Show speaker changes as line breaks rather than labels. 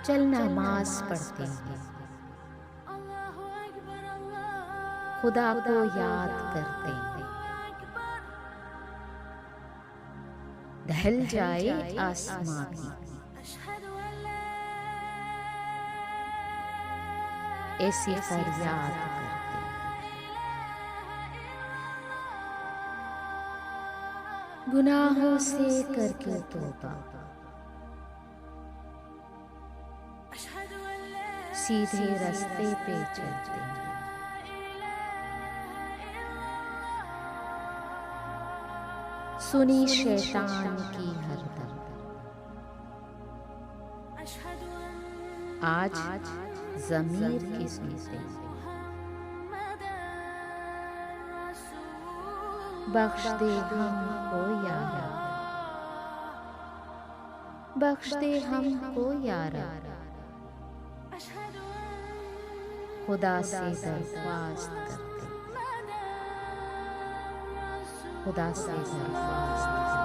چل نماز پڑھتے ہیں، خدا کو یاد کرتے ہیں، ڈھل جائے آسماں بھی ایسی فریاد کرتے ہیں، گناہوں سے کر کے توبہ سیدھے راستے پہ چلتے ہیں، سنی شیطان کی ہر دم، آج ضمیر کی سنتے ہیں، بخش دے ہم کو یا رب، بخش دے ہم کو یا رب، خدا سے درخواست کرتے، خدا سے درخواست کرتے۔